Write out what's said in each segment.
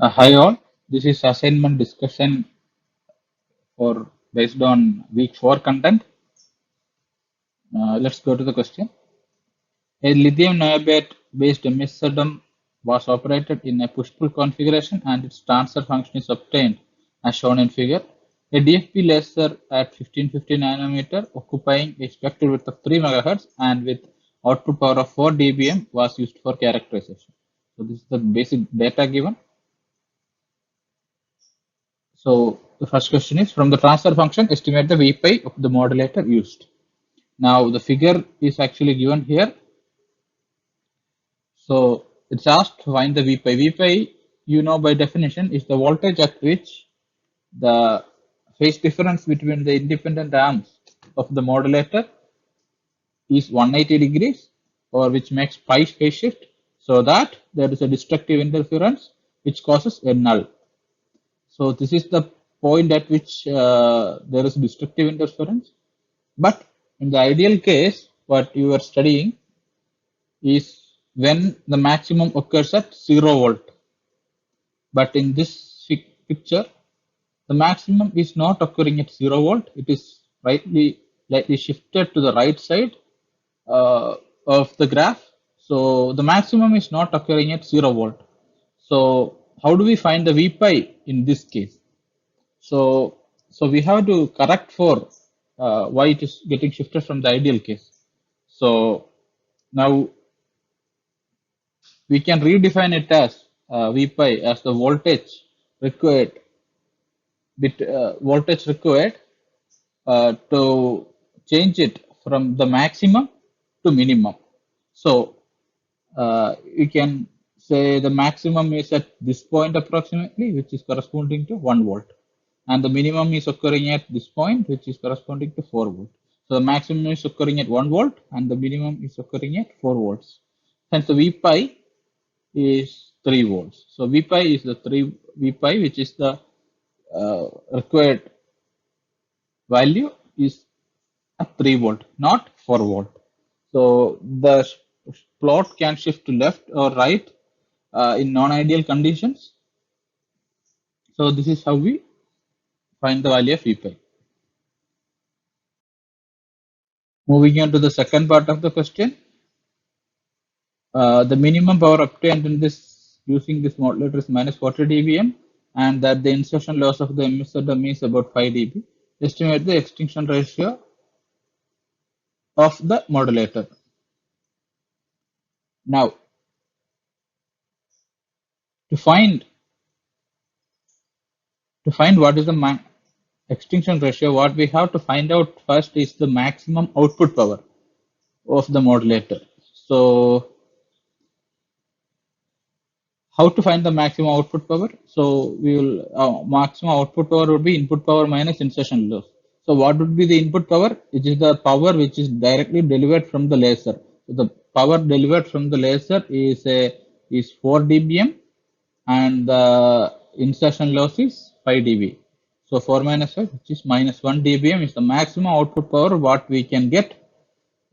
Hi all, this is assignment discussion for based on week 4 content. Let's go to the question. A lithium niobate based MESODOM was operated in a push-pull configuration and its transfer function is obtained as shown in figure. A DFB laser at 1550 nanometer occupying a spectral width of 3 MHz and with output power of 4 dBm was used for characterization. So this is the basic data given. So the first question is from the transfer function, estimate the V pi of the modulator used. Now the figure is actually given here. So it's asked to find the V pi. V pi, you know by definition, is the voltage at which the phase difference between the independent arms of the modulator is 180 degrees, or which makes pi phase shift, so that there is a destructive interference which causes a null. So this is the point at which there is destructive interference. But in the ideal case, what you are studying is when the maximum occurs at 0 volt. But in this picture, the maximum is not occurring at 0 volt. It is slightly shifted to the right side of the graph. So the maximum is not occurring at 0 volt. So how do we find the V pi in this case? So, so we have to correct for why it is getting shifted from the ideal case. So now we can redefine it as V pi as the required voltage required to change it from the maximum to minimum. So you can say the maximum is at this point approximately, which is corresponding to 1 volt, and the minimum is occurring at this point, which is corresponding to 4 volt. So the maximum is occurring at 1 volt and the minimum is occurring at 4 volts. Hence the V pi is 3 volts. So V pi is the 3 V pi, which is the required value is at 3 volt, not 4 volt. So the plot can shift to left or right in non-ideal conditions. So this is how we find the value of V pi. Moving on to the second part of the question. The minimum power obtained in this using this modulator is minus 40 dBm, and that the insertion loss of the MSM is about 5 dB. Estimate the extinction ratio of the modulator. Now, to find what is the extinction ratio, what we have to find out first is the maximum output power of the modulator. So how to find the maximum output power? So we will maximum output power would be input power minus insertion loss. So what would be the input power? It is the power which is directly delivered from the laser. So the power delivered from the laser is 4 dBm, and the insertion loss is 5 dB. So 4 minus 5, which is minus 1 dBm, is the maximum output power what we can get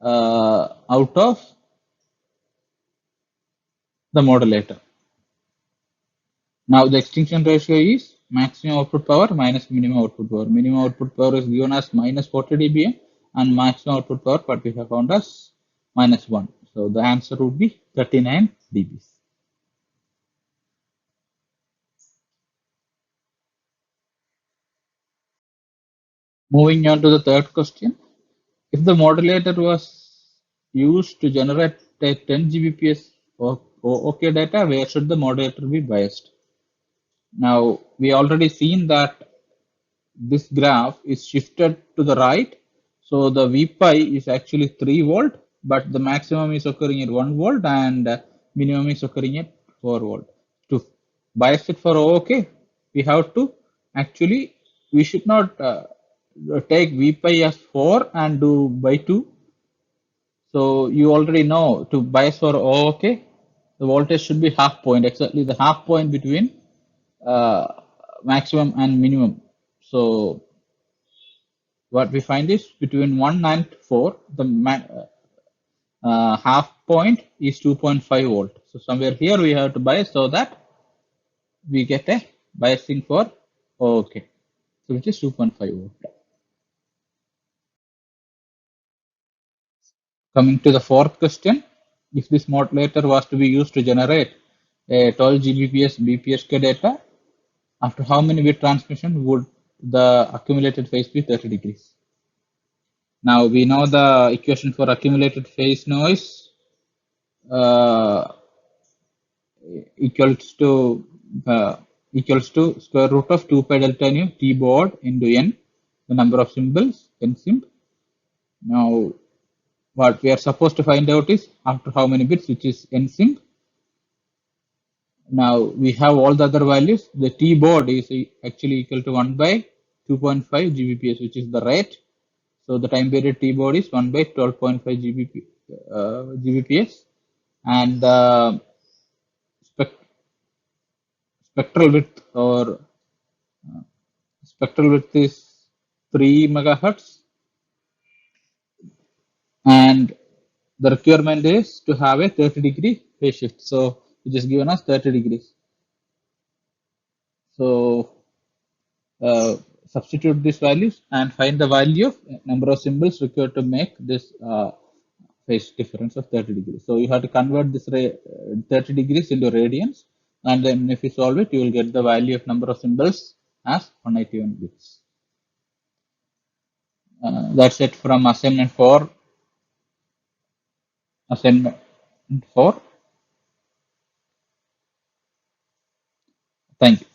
out of the modulator. Now the extinction ratio is maximum output power minus minimum output power. Minimum output power is given as minus 40 dBm and maximum output power what we have found as minus 1. So the answer would be 39 dBs. Moving on to the third question. If the modulator was used to generate a 10 Gbps OK data, where should the modulator be biased? Now we already seen that this graph is shifted to the right. So the V pi is actually 3 volt, but the maximum is occurring at 1 volt and minimum is occurring at 4 volt. To bias it for OK, we have to actually, we should not take V pi as 4 and do by 2. So you already know to bias for OK, the voltage should be half point, exactly the half point between maximum and minimum. So what we find is between 1 and 4, the half point is 2.5 volt. So somewhere here we have to bias so that we get a biasing for okay, so which is 2.5 volt. Coming to the fourth question, if this modulator was to be used to generate a 12 Gbps BPSK data, after how many bit transmission would the accumulated phase be 30 degrees? Now we know the equation for accumulated phase noise uh, equals to uh, square root of 2 pi delta nu t baud into n, the number of symbols, n sim. Now what we are supposed to find out is after how many bits, which is n sim. Now we have all the other values. The t baud is actually equal to 1 by 2.5 Gbps, which is the rate. So the time period t baud is 1 by 12.5 Gbps, and spec- spectral width or spectral width is 3 megahertz, and the requirement is to have a 30-degree phase shift. So it is given as 30 degrees. So uh, substitute these values and find the value of number of symbols required to make this phase difference of 30 degrees. So you have to convert this 30 degrees into radians, and then if you solve it, you will get the value of number of symbols as 181 bits. That's it from assignment 4. Assignment 4. Thank you.